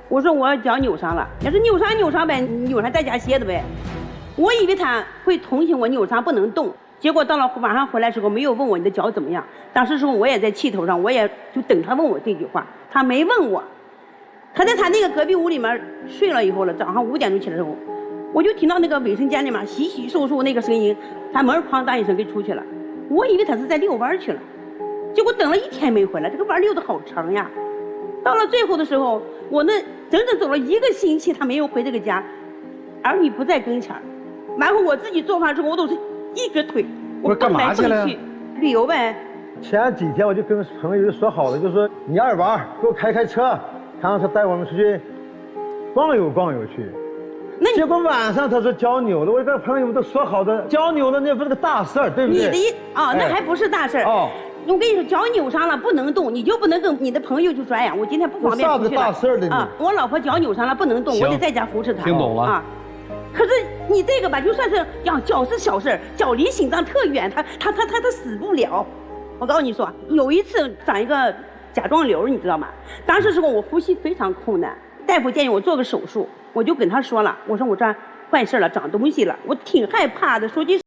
我说我脚扭伤了，要是扭伤呗，扭伤在家歇的呗。我以为他会同情我扭伤不能动，结果到了晚上回来时候没有问我你的脚怎么样。当时时候我也在气头上，我也就等他问我这句话，他没问我。他在他那个隔壁屋里面睡了以后了，早上5点钟起来的时候，我就听到那个卫生间里面洗洗簌簌那个声音，他门哐当一声给出去了。我以为他是在遛弯去了，结果等了1天没回来，这个弯遛得好长呀。到了最后的时候，我那整整走了1个星期，他没有回这个家，儿女不在跟前儿。然后我自己做饭之后，我都是一个腿，我蹦来蹦去，旅游呗。前几天我就跟朋友说好了，就说你二娃给我开车，看他带我们出去逛悠逛悠去。结果晚上他说脚扭了，我跟朋友们都说好的，脚扭了那不是个大事儿，对不对？你的那还不是大事儿哦。我跟你说，脚扭伤了不能动，你就不能跟你的朋友就说，哎呀，我今天不方便出去了。大事儿的啊！我老婆脚扭伤了不能动，我得在家扶持她。听懂了啊。可是你这个吧，就算是脚是小事，脚离心脏特远，他死不了。我告诉你说，有一次长一个甲状瘤，你知道吗？当时时候我呼吸非常困难，大夫建议我做个手术，我就跟他说了，我说我这坏事了，长东西了，我挺害怕的。说句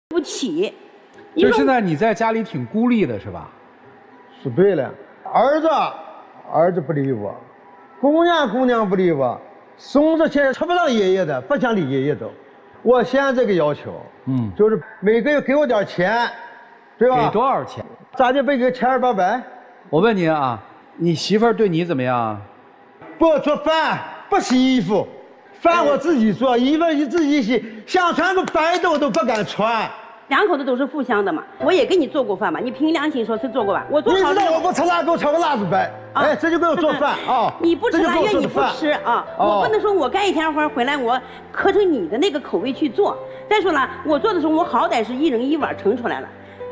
不起，就现在你在家里挺孤立的是吧？是对了，儿子不理我，姑娘不理我，孙子现在吃不上爷爷的，不想理爷爷都。我现在这个要求，就是每个月给我点钱，对吧？给多少钱？咋就不给1200-800？我问您啊，你媳妇儿对你怎么样？不做饭，不洗衣服，饭我自己做，衣服你自己洗，想穿个白的我都不敢穿。两口子都是互相的嘛，我也给你做过饭嘛，你凭良心说是做过吧？我做好。你知道我不吃辣，给我炒个辣子白。哎，这就给我做饭啊！你不吃辣，怨你不吃啊！我不能说我干一天活回来，我磕成你的那个口味去做。再说了，我做的时候我好歹是一人一碗盛出来了，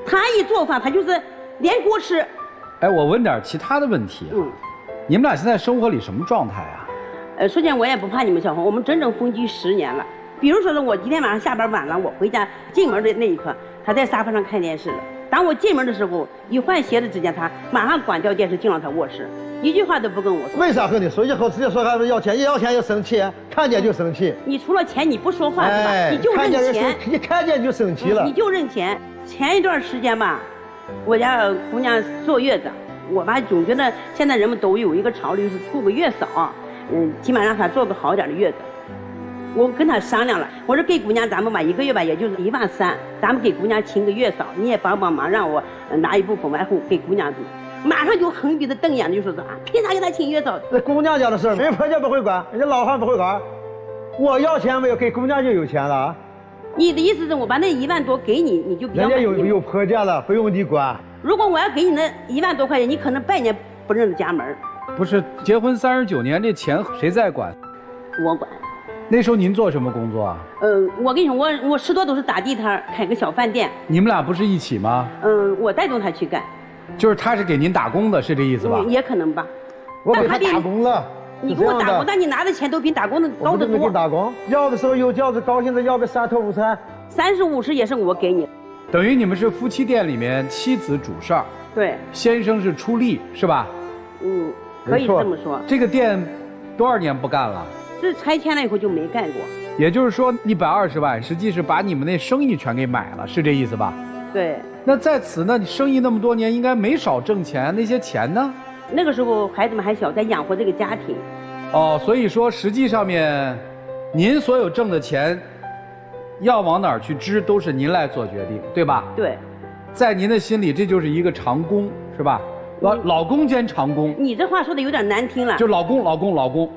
他一做饭他就是连锅吃。哎，我问点其他的问题啊。你们俩现在生活里什么状态啊？首先我也不怕你们小红，我们整整分居10年了。比如说呢，我今天晚上下班晚了，我回家进门的那一刻，他在沙发上看电视了。当我进门的时候，一换鞋的之间，他马上关掉电视，进了他卧室，一句话都不跟我说。为啥和你说？以后直接说还是要钱，一要钱就生气，看见就生气。你除了钱你不说话是吧？你就认钱。你看见就生气了。你就认钱。前一段时间吧，我家姑娘坐月子，我吧总觉得现在人们都有一个潮流是处个月嫂，起码让她做个好点的月子。我跟他商量了，我说给姑娘咱们吧，1个月吧，也就是13000，咱们给姑娘请个月嫂，你也帮忙，让我拿一部分外户给姑娘住。马上就横鼻子瞪眼的就说凭啥给她请月嫂？那姑娘家的事儿，人婆家不会管，人家老汉不会管。我要钱没有，给姑娘就有钱了。你的意思是我把那1万多给你，你就比较人家有婆家了，不用你管。如果我要给你那1万多块钱，你可能100年不认得家门。不是，结婚39年，这钱谁在管？我管。那时候您做什么工作啊？我跟你说，我10多都是打地摊，开个小饭店。你们俩不是一起吗？我带动他去干。就是他是给您打工的，是这意思吧？也可能吧。我给他打工了。你给我打工，但你拿的钱都比打工的高得多。我给打工，要的时候有饺子高兴的要个3头午餐，30-50也是我给你。等于你们是夫妻店里面妻子主事儿，对，先生是出力，是吧？可以这么说。这个店多少年不干了？是拆迁了以后就没干过。也就是说，120万实际是把你们那生意全给买了，是这意思吧？对。那在此呢，你生意那么多年，应该没少挣钱，那些钱呢？那个时候孩子们还小，在养活这个家庭。哦，所以说实际上面，您所有挣的钱，要往哪儿去支，都是您来做决定，对吧？对。在您的心里，这就是一个长工，是吧？老公兼长工。你这话说的有点难听了。就老公，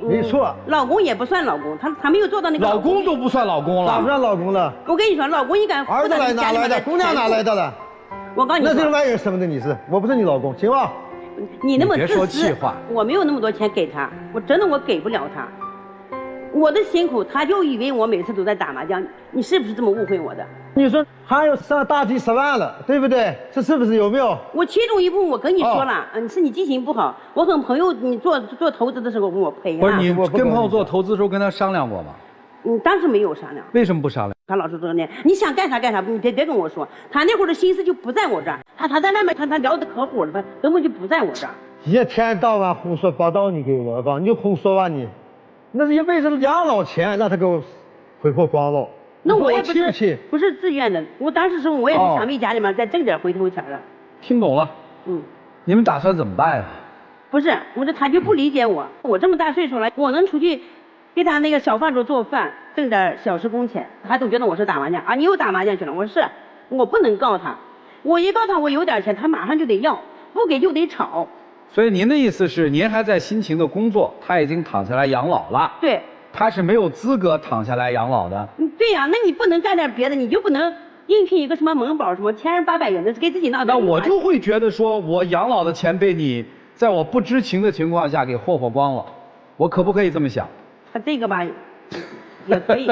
没错。老公也不算老公，他没有做到那个。老公都不算老公了。咋不算老公了？我跟你说，老公应该。儿子来哪来的？姑娘哪来的了？我告诉你，那是外人生的，我不是你老公，行吧？你那么自私。别说气话。我没有那么多钱给他，我真的给不了他。我的辛苦，他就以为我每次都在打麻将，你是不是这么误会我的？你说还有上大几10万了，对不对？这是不是有没有？我其中一部分我跟你说了，是你记性不好。我跟朋友你做投资的时候我赔了。不是你跟朋友做投资的时候跟他商量过吗？当时没有商量。为什么不商量？他老是说呢，你想干啥干啥，你别跟我说。他那会儿的心思就不在我这儿，他在外面他聊得可火了，根本就不在我这儿。一天到晚胡说八道，你给我告你就胡说吧你。那是一辈子养老钱，让他给我挥霍光了。那我也不是自愿的，我当时时候我也是想为家里面再挣点回头钱了。听懂了。你们打算怎么办呀？不是，我说他就不理解我。我这么大岁数了，我能出去给他那个小饭桌做饭，挣点小时工钱，他总觉得我是打麻将啊，你又打麻将去了。我说是，我不能告他，我一告他我有点钱，他马上就得要，不给就得吵。所以您的意思是，您还在辛勤的工作，他已经躺下来养老了。对，他是没有资格躺下来养老的。对呀，那你不能干点别的，你就不能应聘一个什么萌宝什么1000-800元的，给自己闹。那我就会觉得说，我养老的钱被你在我不知情的情况下给霍光了，我可不可以这么想？他这个吧，也可以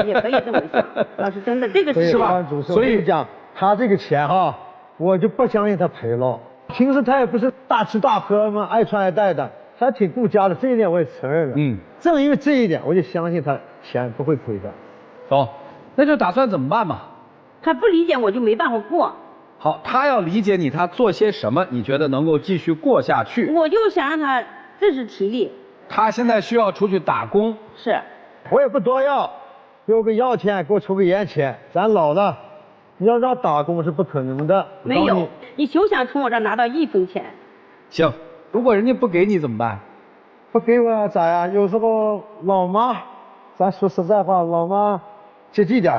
这么想。老师真的这个是吧？所以讲他这个钱哈，我就不相信他赔了。平时他也不是大吃大喝嘛，爱穿爱戴的，他挺顾家的，这一点我也承认了。正因为这一点，我就相信他钱不会亏的。走，那就打算怎么办嘛？他不理解我就没办法过。好，他要理解你，他做些什么，你觉得能够继续过下去？我就想让他自食其力。他现在需要出去打工。是。我也不多要，给我个要钱，给我出个盐钱，咱老了。你要让打工是不可能的。没有，你休想从我这儿拿到1分钱。行，如果人家不给你怎么办？不给我咋呀？有时候老妈，咱说实在话，老妈接济点。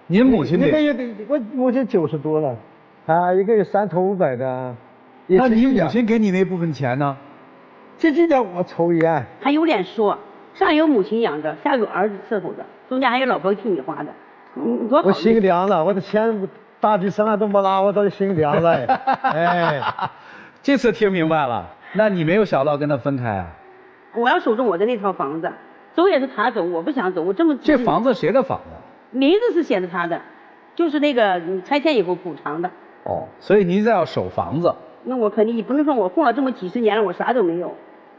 您母亲一个月我母亲90多了，啊，一个月3头500的。那你母亲给你那部分钱呢？接济点我抽烟。还有脸说，上有母亲养着，下有儿子伺候着，中间还有老婆替你花的，多好。我心凉了，我的钱大地上都没拿，我倒是心凉了。哎，这次听明白了，那你没有想到跟他分开啊？我要守住我的那套房子，走也是他走，我不想走，我这么。这房子谁的房子？名字是写的他的，就是那个拆迁以后补偿的。哦，所以您在要守房子。那我肯定不能说我混了这么几十年了，我啥都没有。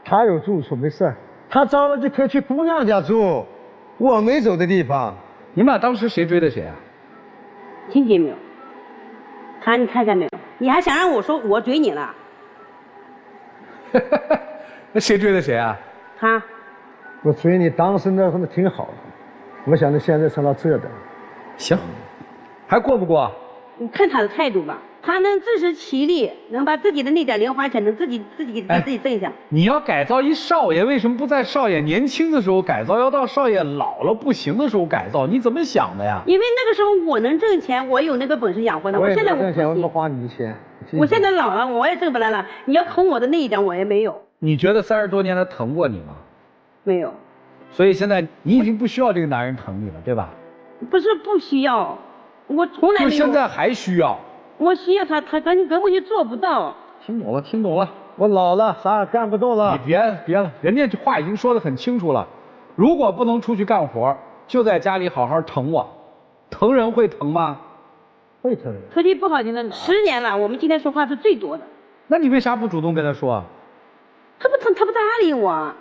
他有住处没事，他找了就可以去姑娘家住，我没走的地方。你们俩当时谁追的谁啊？听见没有？你看见没有？你还想让我说我追你了？那谁追的谁啊？他。我追你当时那挺好的，我想着现在成了这的。行，还过不过？你看他的态度吧。他能自食其力，能把自己的那点零花钱能自己给自己挣下。你要改造一少爷，为什么不在少爷年轻的时候改造，要到少爷老了不行的时候改造？你怎么想的呀？因为那个时候我能挣钱，我有那个本事养活他。我现在我挣钱，我不花你钱。我现在老了，我也挣不来了。你要坑我的那一点，我也没有。你觉得30多年他疼过你吗？没有。所以现在你已经不需要这个男人疼你了，对吧？不是不需要，我从来没有。就现在还需要。我需要他根本就做不到。听懂了，听懂了。我老了，啥也干不动了。你别了，人家这话已经说得很清楚了。如果不能出去干活，就在家里好好疼我。疼人会疼吗？会疼。说句不好听的，10年了，我们今天说话是最多的。那你为啥不主动跟他说？他不搭理我。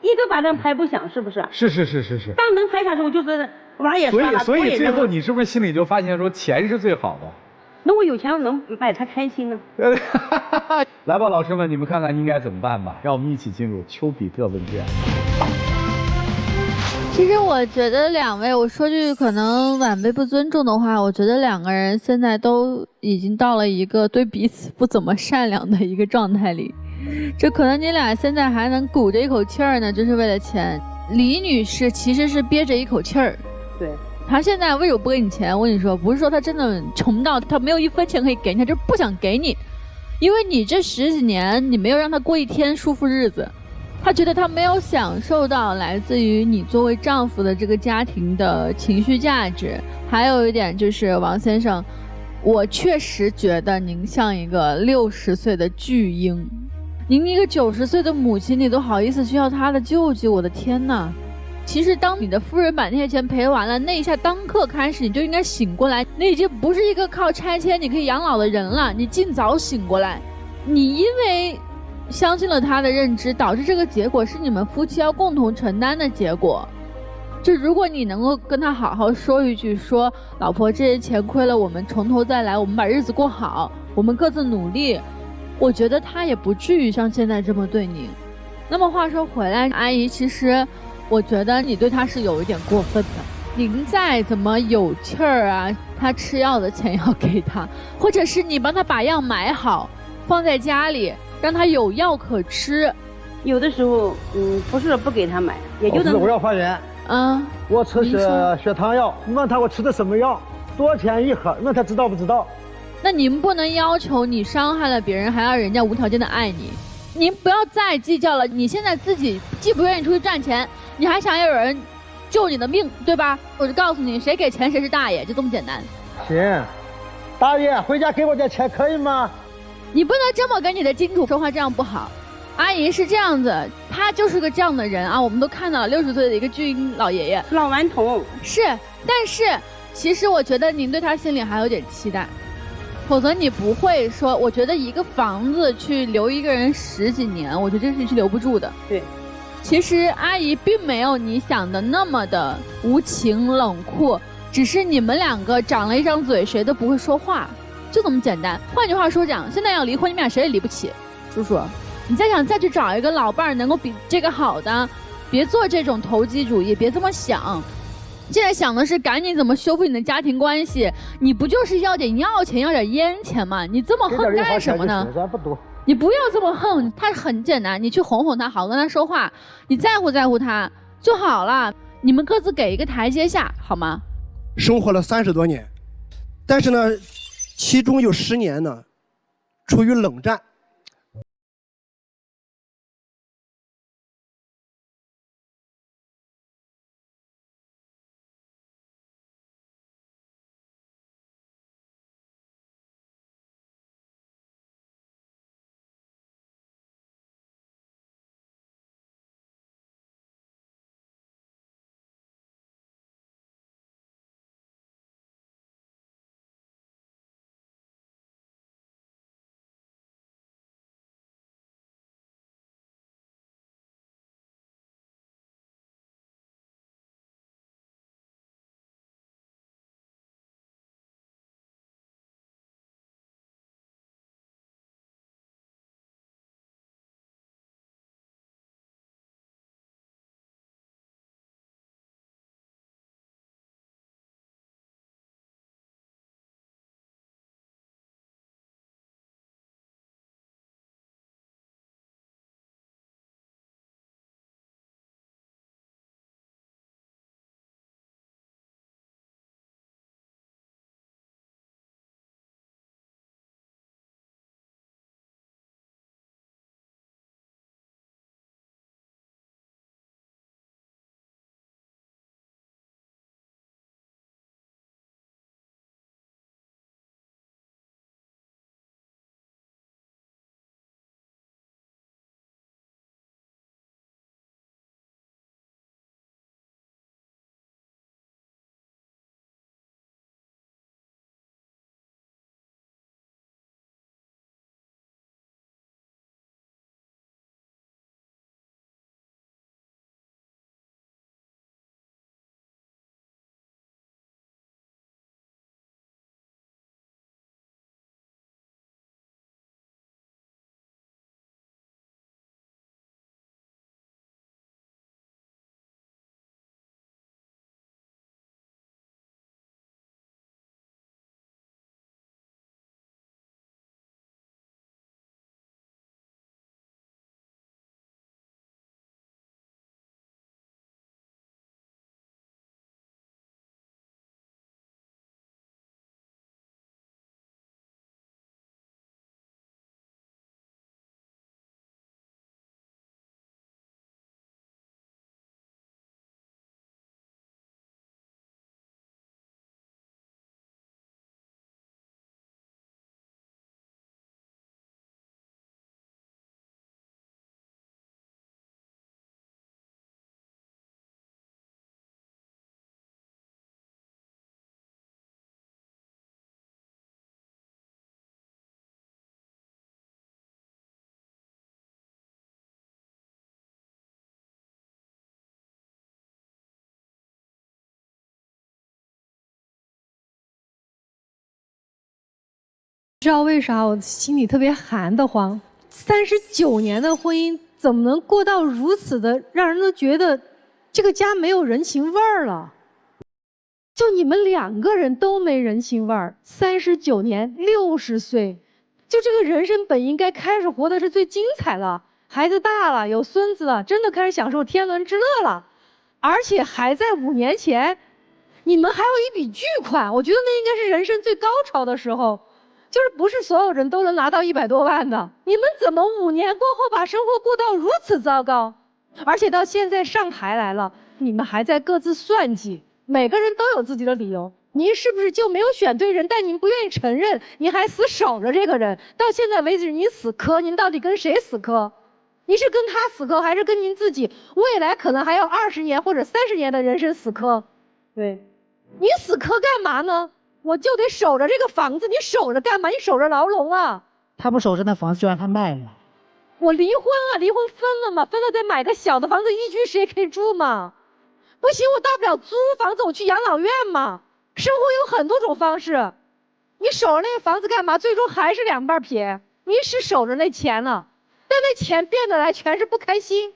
一个巴掌拍不响，是不是？是。当能拍响时候，就是玩也算了。所以最后你是不是心里就发现说钱是最好的？那我有钱我能买他开心呢。来吧，老师们，你们看看应该怎么办吧？让我们一起进入丘比特问卷。其实我觉得2位，我说句可能晚辈不尊重的话，我觉得2个人现在都已经到了一个对彼此不怎么善良的一个状态里。这可能你俩现在还能鼓着一口气儿呢，就是为了钱。李女士其实是憋着一口气儿。对。他现在为什么不给你钱？我跟你说，不是说他真的穷到他没有1分钱可以给你，他就是不想给你，因为你这10几年你没有让他过一天舒服日子，他觉得他没有享受到来自于你作为丈夫的这个家庭的情绪价值。还有一点就是王先生，我确实觉得您像一个60岁的巨婴，您一个90岁的母亲，你都好意思需要他的救济，我的天哪！其实当你的夫人把那些钱赔完了，那一下当刻开始你就应该醒过来，你已经不是一个靠拆迁你可以养老的人了，你尽早醒过来。你因为相信了他的认知，导致这个结果是你们夫妻要共同承担的结果。就如果你能够跟他好好说一句，说老婆这些钱亏了，我们从头再来，我们把日子过好，我们各自努力，我觉得他也不至于像现在这么对你。那么话说回来，阿姨，其实我觉得你对他是有一点过分的。您再怎么有气儿啊，他吃药的钱要给他，或者是你帮他把药买好，放在家里，让他有药可吃。有的时候，不是不给他买，也就能。我要发言。我吃血糖药，你问他我吃的什么药，多少钱一盒，那他知道不知道？那您不能要求你伤害了别人，还要人家无条件的爱你。您不要再计较了，你现在自己既不愿意出去赚钱，你还想要有人救你的命，对吧？我就告诉你，谁给钱谁是大爷，就这么简单。行，大爷回家给我点钱可以吗？你不能这么跟你的金主说话，这样不好。阿姨是这样子，他就是个这样的人啊，我们都看到了60岁的一个巨婴老爷爷，老顽童是，但是其实我觉得您对他心里还有点期待，否则你不会说，我觉得一个房子去留一个人10几年，我觉得这事情是留不住的。对，其实阿姨并没有你想的那么的无情冷酷，只是你们2个长了一张嘴，谁都不会说话，就这么简单。换句话说讲，现在要离婚，你们俩谁也离不起。叔叔，你再去找一个老伴儿能够比这个好的，别做这种投机主义，别这么想。现在想的是赶紧怎么修复你的家庭关系，你不就是要点药钱要点烟钱吗？你这么横干什么呢？你不要这么横，他很简单，你去哄哄他，好跟他说话，你在乎他就好了。你们各自给一个台阶下，好吗？生活了30多年，但是呢，其中有10年呢，处于冷战。知道为啥我心里特别寒得慌？39年的婚姻怎么能过到如此的，让人都觉得这个家没有人情味儿了？就你们2个人都没人情味儿，39年，60岁，就这个人生本应该开始活的是最精彩了，孩子大了，有孙子了，真的开始享受天伦之乐了，而且还在5年前，你们还有一笔巨款，我觉得那应该是人生最高潮的时候。就是不是所有人都能拿到100多万的，你们怎么5年过后把生活过到如此糟糕？而且到现在上台来了，你们还在各自算计，每个人都有自己的理由。您是不是就没有选对人？但您不愿意承认，您还死守着这个人。到现在为止，您死磕，您到底跟谁死磕？您是跟他死磕，还是跟您自己未来可能还有20年或者30年的人生死磕？对，你死磕干嘛呢？我就得守着这个房子，你守着干嘛？你守着牢笼啊！他不守着那房子就让他卖了。我离婚啊，离婚分了嘛，分了再买个小的房子，1居室也可以住嘛。不行，我大不了租房子，我去养老院嘛。生活有很多种方式，你守着那个房子干嘛？最终还是2半撇。你是守着那钱呢，但那钱变得来全是不开心。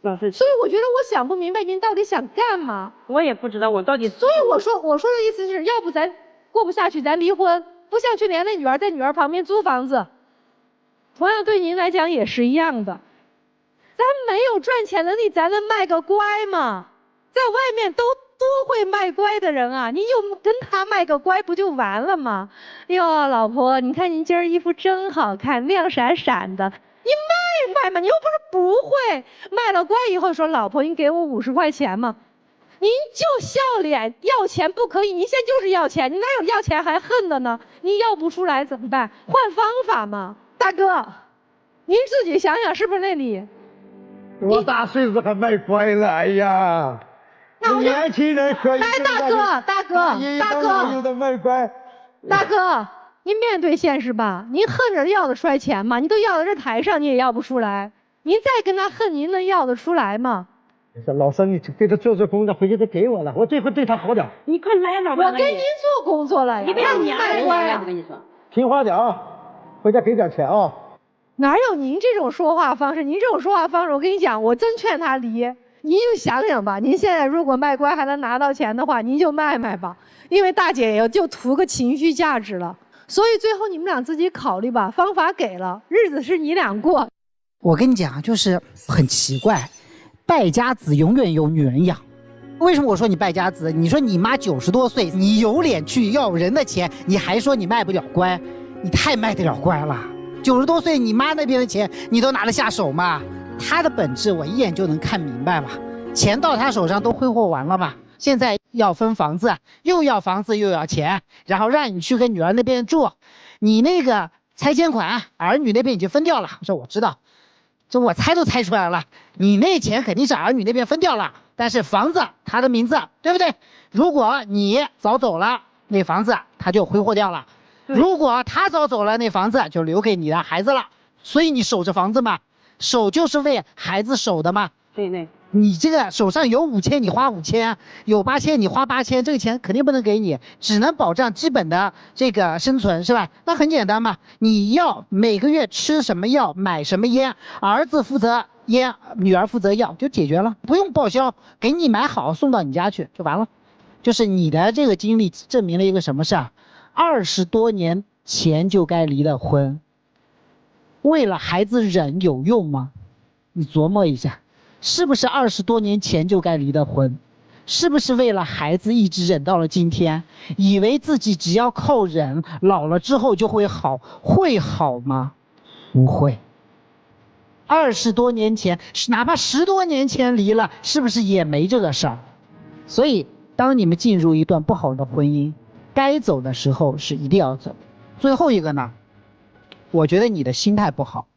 所以我觉得我想不明白您到底想干嘛。我也不知道我到底。所以我说的意思是，要不咱过不下去，咱离婚，不下去连那女儿在女儿旁边租房子，同样对您来讲也是一样的。咱没有赚钱能力，咱能卖个乖吗？在外面都多会卖乖的人啊，你就跟他卖个乖不就完了吗？哟，老婆，你看您今儿衣服真好看，亮闪闪的，你卖嘛，你又不是不会。卖了乖以后说，老婆，你给我50块钱嘛。您就笑脸，要钱不可以，您现在就是要钱，你哪有要钱还恨的呢？你要不出来怎么办？换方法嘛，大哥，您自己想想是不是那里？多大岁数还卖乖了？哎呀，年轻人可以。来，大哥，有的卖乖。大哥，您面对现实吧，您恨着要的出来钱吗？你都要到这台上，你也要不出来，您再跟他恨，您能要得出来吗？老三，你给他做工作，回去得给我了，我这回对他好点。你快来，老板，我给您做工作了呀，你别让你卖乖呀！我跟你说，听话点啊，回家给点钱啊。哪有您这种说话方式？您这种说话方式，我跟你讲，我真劝他离。您就想想吧，您现在如果卖乖还能拿到钱的话，您就卖卖吧，因为大姐也就图个情绪价值了。所以最后你们俩自己考虑吧，方法给了，日子是你俩过。我跟你讲，就是很奇怪。败家子永远有女人养，为什么我说你败家子？你说你妈90多岁，你有脸去要人的钱，你还说你卖不了乖，你太卖得了乖了。90多岁，你妈那边的钱你都拿得下手吗？她的本质我一眼就能看明白嘛，钱到她手上都挥霍完了嘛，现在要分房子，又要房子又要钱，然后让你去跟女儿那边住，你那个拆迁款儿女那边已经分掉了。我说我知道。这我猜都猜出来了，你那钱肯定是儿女那边分掉了，但是房子他的名字，对不对？如果你早走了，那房子他就挥霍掉了；如果他早走了，那房子就留给你的孩子了。所以你守着房子嘛，守就是为孩子守的嘛。对，你这个手上有5000，你花5000；有8000，你花8000，这个钱肯定不能给你，只能保障基本的这个生存，是吧？那很简单嘛，你要每个月吃什么药，买什么烟，儿子负责烟，女儿负责药，就解决了，不用报销，给你买好送到你家去就完了。就是你的这个经历证明了一个什么事啊？20多年前就该离了婚，为了孩子忍有用吗？你琢磨一下。是不是20多年前就该离的婚？是不是为了孩子一直忍到了今天？以为自己只要靠忍，老了之后就会好，会好吗？不会。20多年前，哪怕10多年前离了，是不是也没这个事儿？所以，当你们进入一段不好的婚姻，该走的时候是一定要走。最后一个呢，我觉得你的心态不好。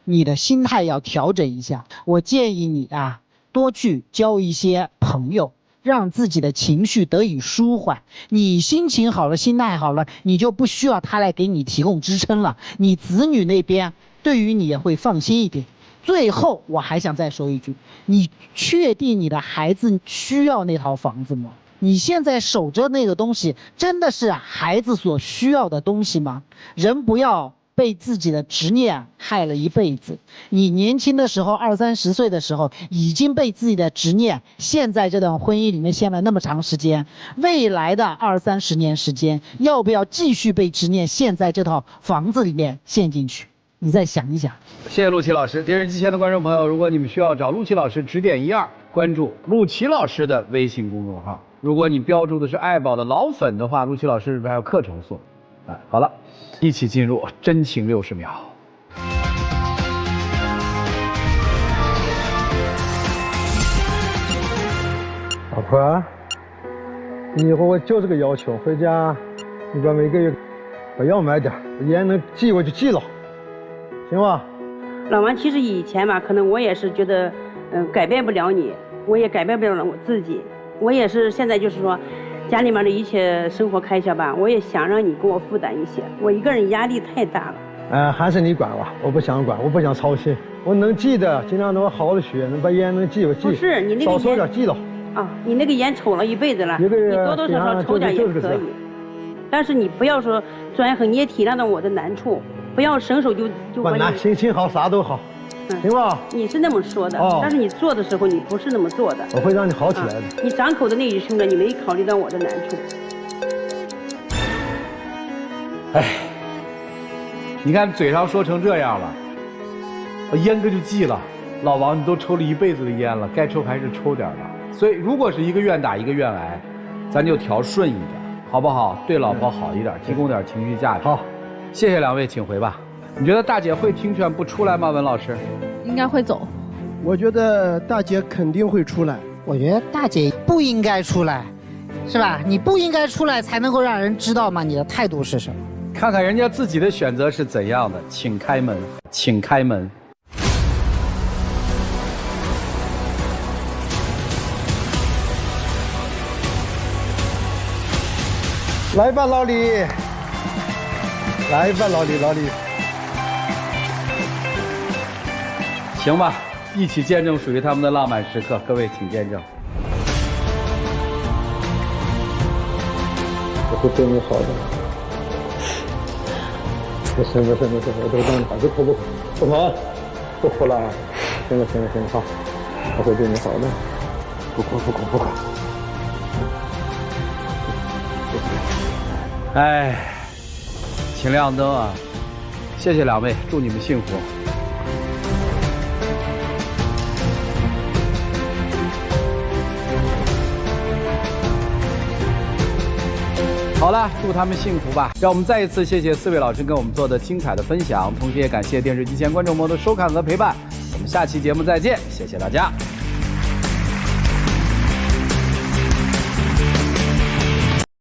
你的心态要调整一下，我建议你啊，多去交一些朋友，让自己的情绪得以舒缓。你心情好了，心态好了，你就不需要他来给你提供支撑了。你子女那边对于你也会放心一点。最后，我还想再说一句，你确定你的孩子需要那套房子吗？你现在守着那个东西，真的是孩子所需要的东西吗？人不要被自己的执念害了一辈子。你年轻的时候20、30岁的时候已经被自己的执念陷在这段婚姻里面陷了那么长时间，未来的20、30年时间要不要继续被执念陷在这套房子里面陷进去？你再想一想。谢谢陆琪老师。电视机前的观众朋友，如果你们需要找陆琪老师指点12，关注陆琪老师的微信公众号。如果你标注的是爱宝的老粉的话，陆琪老师是不是还有课程送？好了，一起进入真情60秒。老婆，你以后我就这个要求，回家你把每个月把药买点，烟能寄我就寄了，行吧？老王，其实以前吧，可能我也是觉得，改变不了你，我也改变不了我自己，我也是现在就是说。家里面的一切生活开销吧，我也想让你给我负担一些，我一个人压力太大了。还是你管吧，我不想管，我不想操心，我能寄的尽量能好好的学，能把烟能寄我寄。不是你那个少抽点寄了。啊，你那个烟抽了一辈子了，你多多少少抽点也可以，但是你不要说专横，你也体谅到我的难处，不要伸手就管难，心情好啥都好。行吧，你是那么说的，但是你做的时候你不是那么做的。我会让你好起来的。你张口的那一声呢，你没考虑到我的难处。哎，你看嘴上说成这样了，烟哥就记了，老王你都抽了一辈子的烟了，该抽还是抽点吧。所以如果是一个愿打一个愿挨，咱就调顺一点，好不好？对老婆好一点，提供点情绪价值。好，谢谢两位，请回吧。你觉得大姐会听劝不出来吗？文老师，应该会走。我觉得大姐肯定会出来。我觉得大姐不应该出来，是吧？你不应该出来，才能够让人知道嘛你的态度是什么。看看人家自己的选择是怎样的，请开门，请开门。来吧，老李，来吧，老李，老李。行吧，一起见证属于他们的浪漫时刻，各位请见证。我会对你好的。没事，我都让你跑，不跑，不哭了啊！行了，好，我会对你好的，不哭。哎，请亮灯啊！谢谢两位，祝你们幸福。好了，祝他们幸福吧！让我们再一次谢谢4位老师跟我们做的精彩的分享，同时也感谢电视机前观众朋友的收看和陪伴。我们下期节目再见，谢谢大家。